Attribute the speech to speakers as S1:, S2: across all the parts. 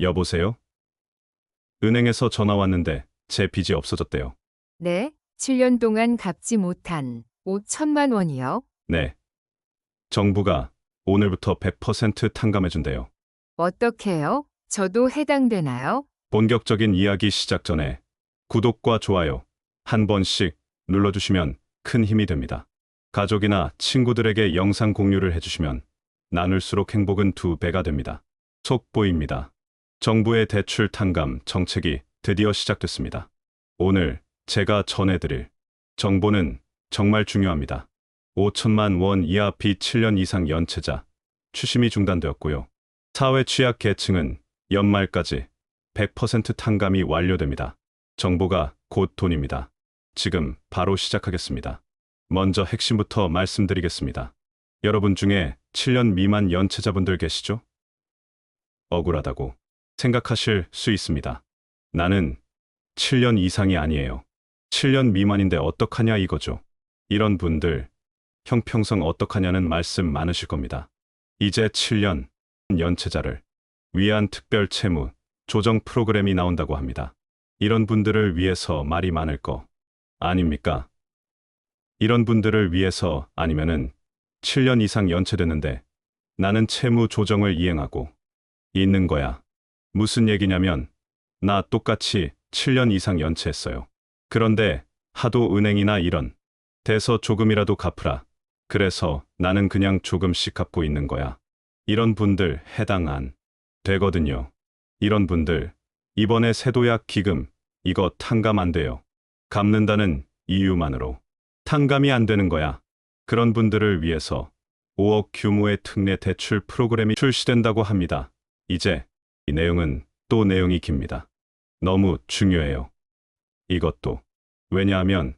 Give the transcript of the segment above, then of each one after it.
S1: 여보세요? 은행에서 전화 왔는데 제 빚이 없어졌대요.
S2: 네, 7년 동안 갚지 못한 5천만 원이요.
S1: 네. 정부가 오늘부터 100% 탕감해준대요.
S2: 어떻게요? 저도 해당되나요?
S1: 본격적인 이야기 시작 전에 구독과 좋아요 한 번씩 눌러주시면 큰 힘이 됩니다. 가족이나 친구들에게 영상 공유를 해주시면 나눌수록 행복은 2배가 됩니다. 속보입니다. 정부의 대출 탕감 정책이 드디어 시작됐습니다. 오늘 제가 전해드릴 정보는 정말 중요합니다. 5천만 원 이하 빚 7년 이상 연체자 추심이 중단되었고요. 사회 취약 계층은 연말까지 100% 탕감이 완료됩니다. 정보가 곧 돈입니다. 지금 바로 시작하겠습니다. 먼저 핵심부터 말씀드리겠습니다. 여러분 중에 7년 미만 연체자분들 계시죠? 억울하다고 생각하실 수 있습니다. 나는 7년 이상이 아니에요. 7년 미만인데 어떡하냐 이거죠. 이런 분들 형평성 어떡하냐는 말씀 많으실 겁니다. 이제 7년 연체자를 위한 특별 채무 조정 프로그램이 나온다고 합니다. 이런 분들을 위해서 말이 많을 거 아닙니까? 이런 분들을 위해서 아니면은 7년 이상 연체됐는데 나는 채무 조정을 이행하고 있는 거야. 무슨 얘기냐면 나 똑같이 7년 이상 연체했어요. 그런데 하도 은행이나 이런 데서 조금이라도 갚으라. 그래서 나는 그냥 조금씩 갚고 있는 거야. 이런 분들 해당 안 되거든요. 이런 분들 이번에 세도약 기금 이거 탕감 안 돼요. 갚는다는 이유만으로 탕감이 안 되는 거야. 그런 분들을 위해서 5억 규모의 특례 대출 프로그램이 출시된다고 합니다. 이제 이 내용은 또 내용이 깁니다. 너무 중요해요. 이것도 왜냐하면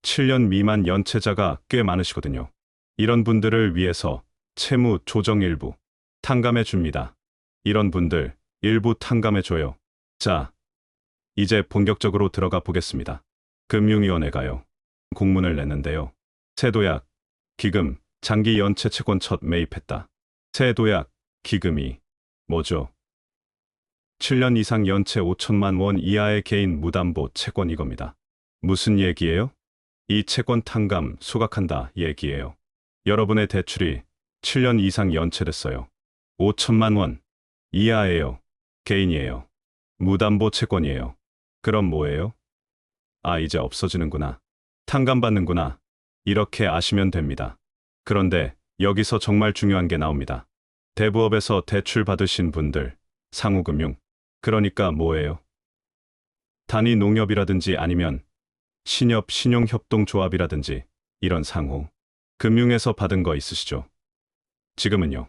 S1: 7년 미만 연체자가 꽤 많으시거든요. 이런 분들을 위해서 채무 조정 일부 탕감해 줍니다. 이런 분들 일부 탕감해 줘요. 자, 이제 본격적으로 들어가 보겠습니다. 금융위원회가요. 공문을 냈는데요. 세도약 기금 장기 연체 채권 첫 매입했다. 세도약 기금이 뭐죠? 7년 이상 연체 5천만 원 이하의 개인 무담보 채권 이겁니다. 무슨 얘기예요? 이 채권 탕감 소각한다 얘기예요. 여러분의 대출이 7년 이상 연체됐어요. 5천만 원 이하예요. 개인이에요. 무담보 채권이에요. 그럼 뭐예요? 아, 이제 없어지는구나. 탕감받는구나. 이렇게 아시면 됩니다. 그런데 여기서 정말 중요한 게 나옵니다. 대부업에서 대출 받으신 분들, 상호금융. 그러니까 뭐예요? 단위 농협이라든지 아니면 신협 신용협동조합이라든지 이런 상호 금융에서 받은 거 있으시죠? 지금은요.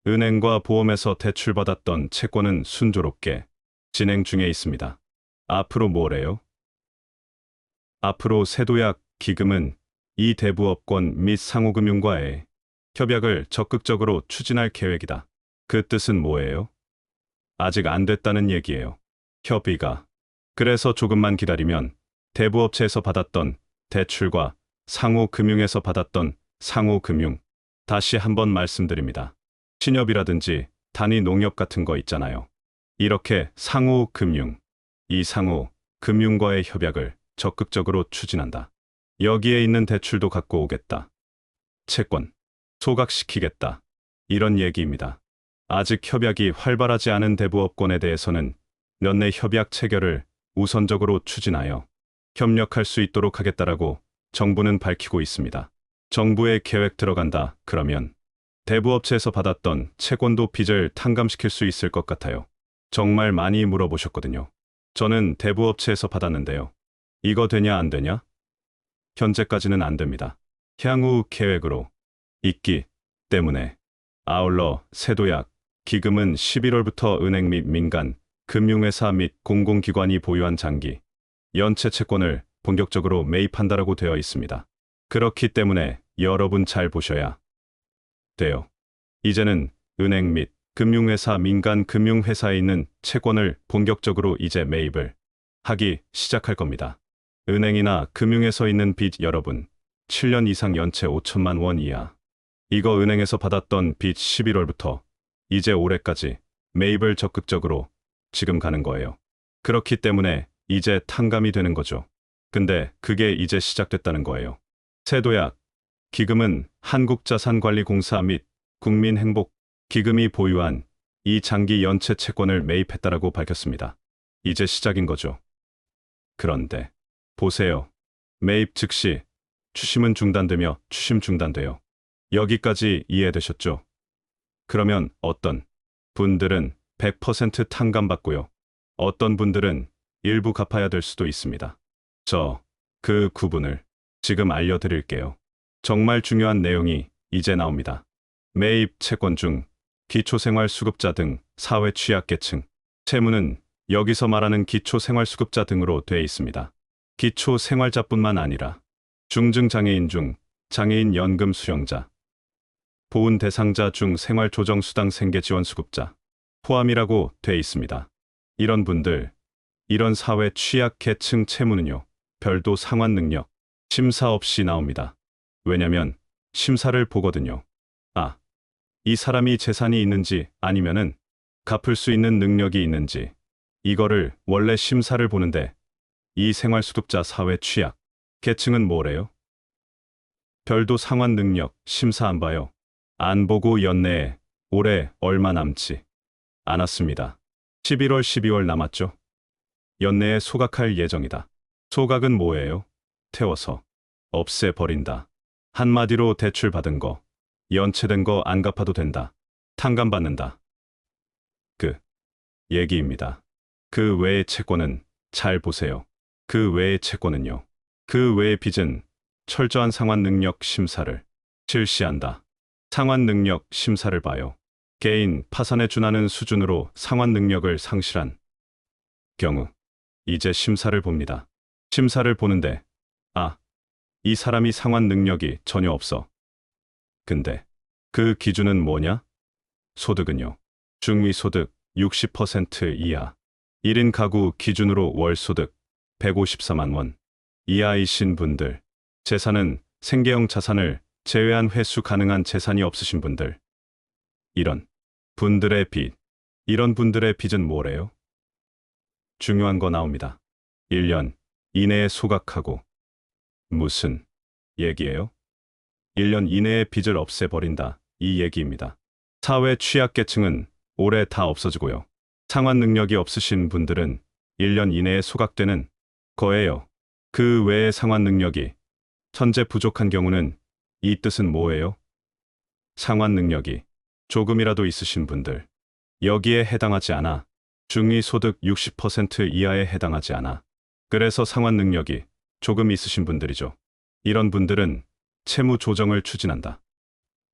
S1: 은행과 보험에서 대출받았던 채권은 순조롭게 진행 중에 있습니다. 앞으로 뭐래요? 앞으로 세도약 기금은 이 대부업권 및 상호금융과의 협약을 적극적으로 추진할 계획이다. 그 뜻은 뭐예요? 아직 안 됐다는 얘기예요. 협의가. 그래서 조금만 기다리면 대부업체에서 받았던 대출과 상호금융에서 받았던 상호금융 다시 한번 말씀드립니다. 신협이라든지 단위 농협 같은 거 있잖아요. 이렇게 상호금융, 이 상호금융과의 협약을 적극적으로 추진한다. 여기에 있는 대출도 갖고 오겠다. 채권 소각시키겠다. 이런 얘기입니다. 아직 협약이 활발하지 않은 대부업권에 대해서는 연내 협약 체결을 우선적으로 추진하여 협력할 수 있도록 하겠다라고 정부는 밝히고 있습니다. 정부의 계획 들어간다 그러면 대부업체에서 받았던 채권도 빚을 탕감시킬 수 있을 것 같아요. 정말 많이 물어보셨거든요. 저는 대부업체에서 받았는데요. 이거 되냐 안 되냐? 현재까지는 안 됩니다. 향후 계획으로 있기 때문에 아울러 세도약 기금은 11월부터 은행 및 민간 금융회사 및 공공기관이 보유한 장기 연체 채권을 본격적으로 매입한다라고 되어 있습니다. 그렇기 때문에 여러분 잘 보셔야 돼요. 이제는 은행 및 금융회사 민간 금융회사에 있는 채권을 본격적으로 이제 매입을 하기 시작할 겁니다. 은행이나 금융에서 있는 빚 여러분 7년 이상 연체 5천만 원 이하 이거 은행에서 받았던 빚 11월부터 이제 올해까지 매입을 적극적으로 지금 가는 거예요. 그렇기 때문에 이제 탕감이 되는 거죠. 근데 그게 이제 시작됐다는 거예요. 세도약 기금은 한국자산관리공사 및 국민행복기금이 보유한 이 장기 연체 채권을 매입했다라고 밝혔습니다. 이제 시작인 거죠. 그런데 보세요. 매입 즉시 추심은 중단되며 추심 중단돼요. 여기까지 이해되셨죠? 그러면 어떤 분들은 100% 탕감받고요. 어떤 분들은 일부 갚아야 될 수도 있습니다. 그 구분을 지금 알려드릴게요. 정말 중요한 내용이 이제 나옵니다. 매입 채권 중 기초생활수급자 등 사회 취약계층, 채무는 여기서 말하는 기초생활수급자 등으로 돼 있습니다. 기초생활자뿐만 아니라 중증장애인 중 장애인 연금 수령자, 보훈 대상자 중 생활조정수당 생계지원수급자 포함이라고 돼 있습니다. 이런 분들, 이런 사회 취약계층 채무는요, 별도 상환 능력, 심사 없이 나옵니다. 왜냐면 심사를 보거든요. 이 사람이 재산이 있는지 아니면은 갚을 수 있는 능력이 있는지 이거를 원래 심사를 보는데 이 생활수급자 사회 취약 계층은 뭐래요? 별도 상환 능력 심사 안 봐요. 안 보고 연내에 올해 얼마 남지 않았습니다. 11월 12월 남았죠? 연내에 소각할 예정이다. 소각은 뭐예요? 태워서 없애버린다. 한마디로 대출 받은 거, 연체된 거 안 갚아도 된다. 탕감받는다. 그 얘기입니다. 그 외의 채권은 잘 보세요. 그 외의 채권은요. 그 외의 빚은 철저한 상환 능력 심사를 실시한다. 상환 능력 심사를 봐요. 개인 파산에 준하는 수준으로 상환 능력을 상실한 경우 이제 심사를 봅니다. 심사를 보는데 이 사람이 상환 능력이 전혀 없어. 근데 그 기준은 뭐냐? 소득은요. 중위소득 60% 이하 1인 가구 기준으로 월소득 154만 원 이하이신 분들, 재산은 생계형 자산을 제외한 회수 가능한 재산이 없으신 분들, 이런 분들의 빚, 이런 분들의 빚은 뭐래요? 중요한 거 나옵니다. 1년 이내에 소각하고. 무슨 얘기예요? 1년 이내에 빚을 없애버린다, 이 얘기입니다. 사회 취약계층은 올해 다 없어지고요. 상환 능력이 없으신 분들은 1년 이내에 소각되는 거예요. 그 외에 상환 능력이 현재 부족한 경우는 이 뜻은 뭐예요? 상환 능력이 조금이라도 있으신 분들, 여기에 해당하지 않아. 중위소득 60% 이하에 해당하지 않아. 그래서 상환 능력이 조금 있으신 분들이죠. 이런 분들은 채무 조정을 추진한다.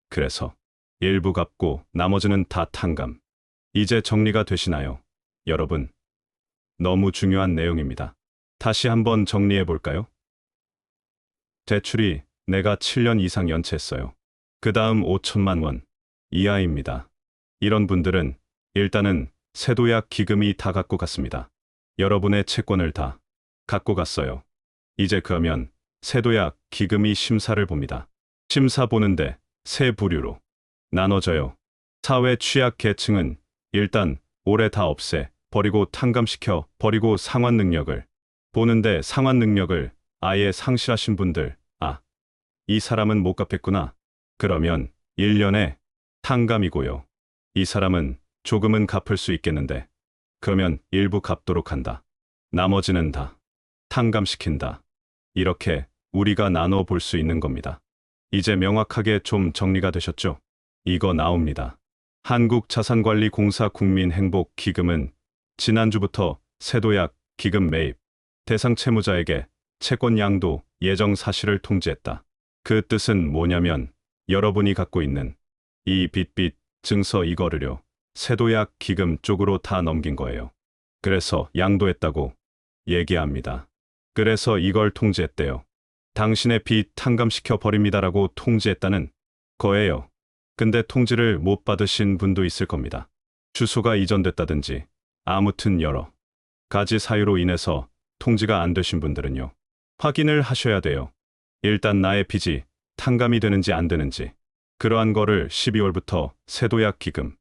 S1: 그래서 일부 갚고 나머지는 다 탕감. 이제 정리가 되시나요? 여러분, 너무 중요한 내용입니다. 다시 한번 정리해 볼까요? 대출이 내가 7년 이상 연체했어요. 그 다음 5천만 원 이하입니다. 이런 분들은 일단은 세도약 기금이 다 갖고 갔습니다. 여러분의 채권을 다 갖고 갔어요. 이제 그러면 세도약 기금이 심사를 봅니다. 심사 보는데 세 부류로 나눠져요. 사회 취약 계층은 일단 올해 다 없애 버리고 탕감시켜 버리고 상환 능력을 보는데, 상환 능력을 아예 상실하신 분들, 이 사람은 못 갚겠구나. 그러면 1년에 탕감이고요. 이 사람은 조금은 갚을 수 있겠는데, 그러면 일부 갚도록 한다. 나머지는 다 탕감시킨다. 이렇게 우리가 나눠 볼 수 있는 겁니다. 이제 명확하게 좀 정리가 되셨죠? 이거 나옵니다. 한국자산관리공사 국민행복기금은 지난주부터 세도약 기금 매입 대상 채무자에게 채권 양도 예정 사실을 통지했다. 그 뜻은 뭐냐면 여러분이 갖고 있는 이 빚 증서 이거를요, 세도약 기금 쪽으로 다 넘긴 거예요. 그래서 양도했다고 얘기합니다. 그래서 이걸 통지했대요. 당신의 빚 탕감시켜 버립니다라고 통지했다는 거예요. 근데 통지를 못 받으신 분도 있을 겁니다. 주소가 이전됐다든지 아무튼 여러 가지 사유로 인해서 통지가 안 되신 분들은요, 확인을 하셔야 돼요. 일단 나의 빚이 탕감이 되는지 안 되는지. 그러한 거를 12월부터 세도약 기금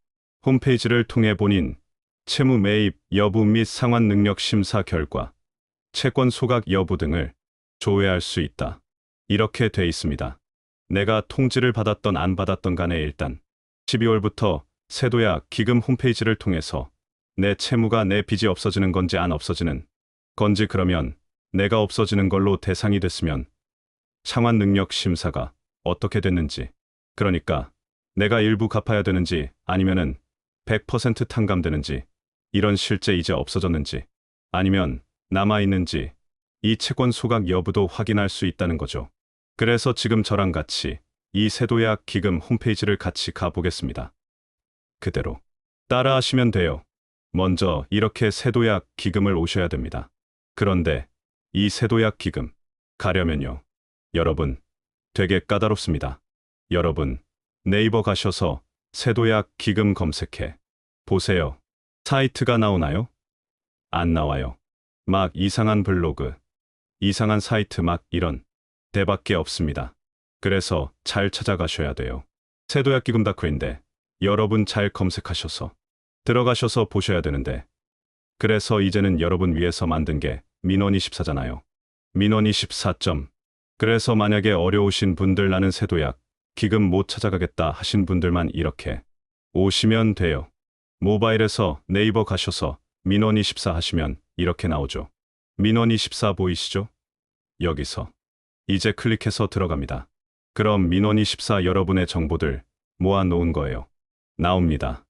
S1: 홈페이지를 통해 본인 채무 매입 여부 및 상환 능력 심사 결과, 채권 소각 여부 등을 조회할 수 있다. 이렇게 돼 있습니다. 내가 통지를 받았던 안 받았던 간에 일단 12월부터 세도약 기금 홈페이지를 통해서 내 채무가 내 빚이 없어지는 건지 안 없어지는 건지, 그러면 내가 없어지는 걸로 대상이 됐으면 상환 능력 심사가 어떻게 됐는지, 그러니까 내가 일부 갚아야 되는지 아니면은 100% 탕감되는지, 이런 실제 이제 없어졌는지 아니면 남아있는지 이 채권 소각 여부도 확인할 수 있다는 거죠. 그래서 지금 저랑 같이 이 세도약 기금 홈페이지를 같이 가보겠습니다. 그대로 따라하시면 돼요. 먼저 이렇게 세도약 기금을 오셔야 됩니다. 그런데 이 세도약 기금 가려면요, 여러분 되게 까다롭습니다. 여러분 네이버 가셔서 세도약 기금 검색해 보세요. 사이트가 나오나요? 안 나와요. 막 이상한 블로그, 이상한 사이트 막 이런 데밖에 없습니다. 그래서 잘 찾아가셔야 돼요. 세도약 기금 다크인데 여러분 잘 검색하셔서 들어가셔서 보셔야 되는데, 그래서 이제는 여러분 위해서 만든 게 민원24잖아요. 민원24. 그래서 만약에 어려우신 분들, 나는 세도약 기금 못 찾아가겠다 하신 분들만 이렇게 오시면 돼요. 모바일에서 네이버 가셔서 민원24 하시면 이렇게 나오죠. 민원24 보이시죠? 여기서 이제 클릭해서 들어갑니다. 그럼 민원24 여러분의 정보들 모아 놓은 거예요. 나옵니다.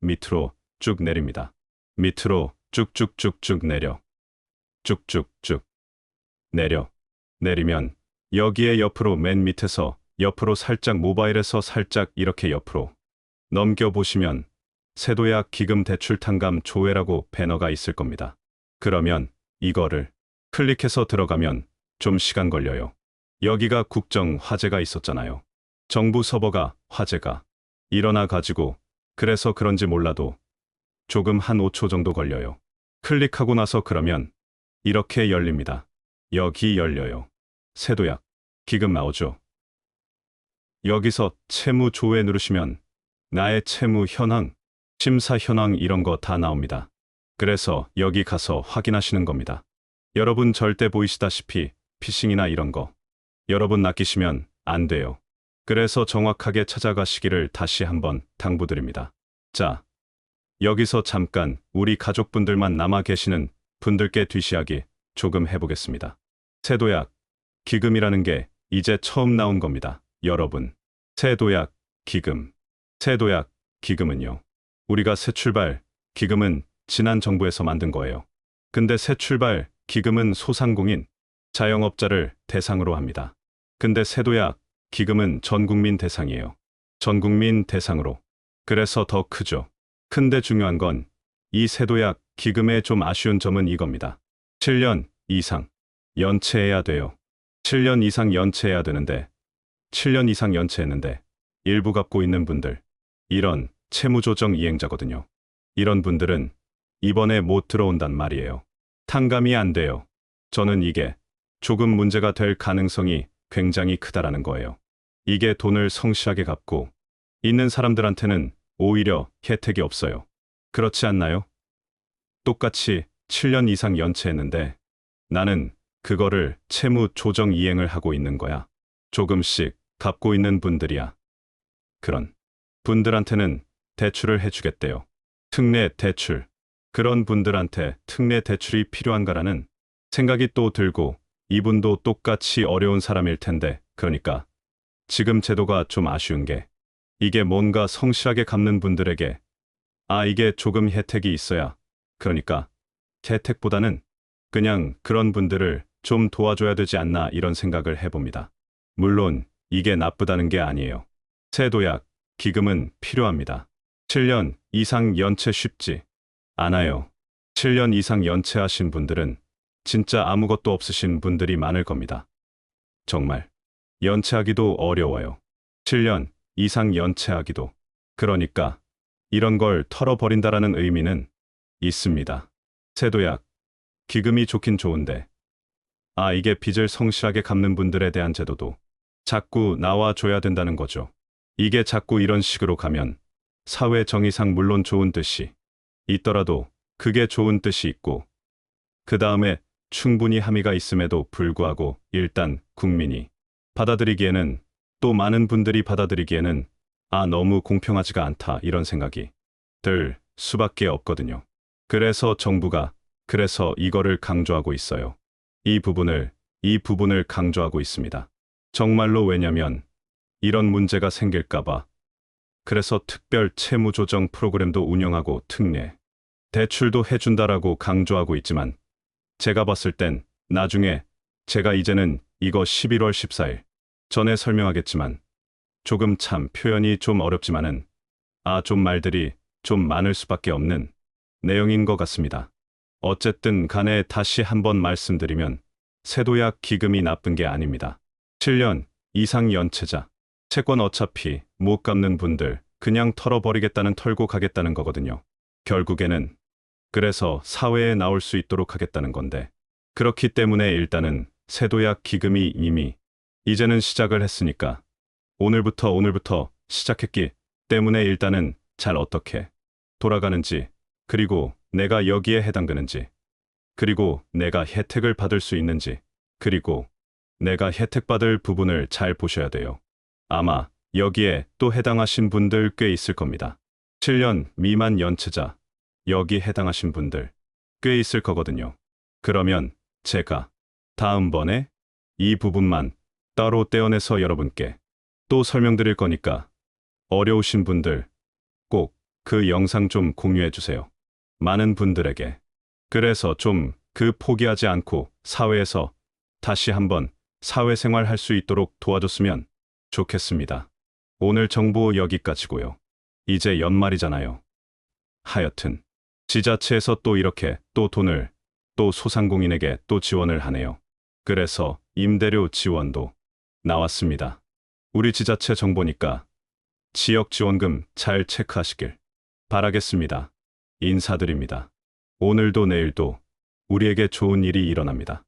S1: 밑으로 쭉 내립니다. 밑으로 쭉쭉쭉쭉 내려. 쭉쭉쭉 내리면 여기에 옆으로, 맨 밑에서 옆으로 살짝, 모바일에서 살짝 이렇게 옆으로 넘겨보시면 세도약 기금 대출 탕감 조회라고 배너가 있을 겁니다. 그러면 이거를 클릭해서 들어가면 좀 시간 걸려요. 여기가 국정 화재가 있었잖아요. 정부 서버가 화재가 일어나 가지고, 그래서 그런지 몰라도 조금 한 5초 정도 걸려요. 클릭하고 나서 그러면 이렇게 열립니다. 여기 열려요. 세도약 기금 나오죠. 여기서 채무 조회 누르시면 나의 채무 현황, 심사 현황 이런 거 다 나옵니다. 그래서 여기 가서 확인하시는 겁니다. 여러분 절대 보이시다시피 피싱이나 이런 거 여러분 낚이시면 안 돼요. 그래서 정확하게 찾아가시기를 다시 한번 당부드립니다. 자, 여기서 잠깐 우리 가족분들만 남아 계시는 분들께 뒤시하기 조금 해보겠습니다. 세도약 기금이라는 게 이제 처음 나온 겁니다. 여러분, 세도약 기금. 세도약 기금은요, 우리가 새출발 기금은 지난 정부에서 만든 거예요. 근데 새출발 기금은 소상공인, 자영업자를 대상으로 합니다. 근데 세도약 기금은 전 국민 대상이에요. 전 국민 대상으로. 그래서 더 크죠. 근데 중요한 건 이 세도약 기금의 좀 아쉬운 점은 이겁니다. 7년 이상 연체해야 돼요. 7년 이상 연체해야 되는데, 7년 이상 연체했는데 일부 갚고 있는 분들, 이런 채무조정 이행자거든요. 이런 분들은 이번에 못 들어온단 말이에요. 탕감이 안 돼요. 저는 이게 조금 문제가 될 가능성이 굉장히 크다라는 거예요. 이게 돈을 성실하게 갚고 있는 사람들한테는 오히려 혜택이 없어요. 그렇지 않나요? 똑같이 7년 이상 연체했는데 나는 그거를 채무 조정 이행을 하고 있는 거야. 조금씩 갚고 있는 분들이야. 그런 분들한테는 대출을 해주겠대요. 특례 대출. 그런 분들한테 특례 대출이 필요한가라는 생각이 또 들고, 이분도 똑같이 어려운 사람일 텐데, 그러니까 지금 제도가 좀 아쉬운 게, 이게 뭔가 성실하게 갚는 분들에게 이게 조금 혜택이 있어야, 그러니까 혜택보다는 그냥 그런 분들을 좀 도와줘야 되지 않나, 이런 생각을 해봅니다. 물론 이게 나쁘다는 게 아니에요. 세도약 기금은 필요합니다. 7년 이상 연체 쉽지 않아요. 7년 이상 연체하신 분들은 진짜 아무것도 없으신 분들이 많을 겁니다. 정말 연체하기도 어려워요. 7년 이상 연체하기도. 그러니까 이런 걸 털어버린다라는 의미는 있습니다. 세도약 기금이 좋긴 좋은데, 이게 빚을 성실하게 갚는 분들에 대한 제도도 자꾸 나와줘야 된다는 거죠. 이게 자꾸 이런 식으로 가면 사회 정의상 물론 좋은 뜻이 있더라도 그게 좋은 뜻이 있고 그 다음에 충분히 함의가 있음에도 불구하고 일단 국민이 받아들이기에는 또 많은 분들이 받아들이기에는 너무 공평하지가 않다 이런 생각이 들 수밖에 없거든요. 그래서 정부가 그래서 이거를 강조하고 있어요. 이 부분을 강조하고 있습니다. 정말로 왜냐면 이런 문제가 생길까봐 그래서 특별 채무조정 프로그램도 운영하고 특례 대출도 해준다라고 강조하고 있지만 제가 봤을 땐 나중에 제가 이제는 이거 11월 14일 전에 설명하겠지만 조금 참 표현이 좀 어렵지만은 좀 말들이 좀 많을 수밖에 없는 내용인 것 같습니다. 어쨌든 간에 다시 한번 말씀드리면 세도약 기금이 나쁜 게 아닙니다. 7년 이상 연체자, 채권 어차피 못 갚는 분들 그냥 털어버리겠다는 털고 가겠다는 거거든요. 결국에는 그래서 사회에 나올 수 있도록 하겠다는 건데 그렇기 때문에 일단은 세도약 기금이 이미 이제는 시작을 했으니까 오늘부터 시작했기 때문에 일단은 잘 어떻게 돌아가는지 그리고 내가 여기에 해당되는지 그리고 내가 혜택을 받을 수 있는지 그리고 내가 혜택받을 부분을 잘 보셔야 돼요. 아마 여기에 또 해당하신 분들 꽤 있을 겁니다. 7년 미만 연체자 여기 해당하신 분들 꽤 있을 거거든요. 그러면 제가 다음번에 이 부분만 따로 떼어내서 여러분께 또 설명드릴 거니까 어려우신 분들 꼭 그 영상 좀 공유해 주세요. 많은 분들에게. 그래서 좀 그 포기하지 않고 사회에서 다시 한번 사회생활 할 수 있도록 도와줬으면 좋겠습니다. 오늘 정보 여기까지고요. 이제 연말이잖아요. 하여튼 지자체에서 또 이렇게 또 돈을 또 소상공인에게 또 지원을 하네요. 그래서 임대료 지원도 나왔습니다. 우리 지자체 정보니까 지역 지원금 잘 체크하시길 바라겠습니다. 인사드립니다. 오늘도 내일도 우리에게 좋은 일이 일어납니다.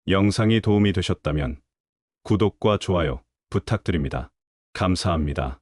S1: 영상이 도움이 되셨다면 구독과 좋아요 부탁드립니다. 감사합니다.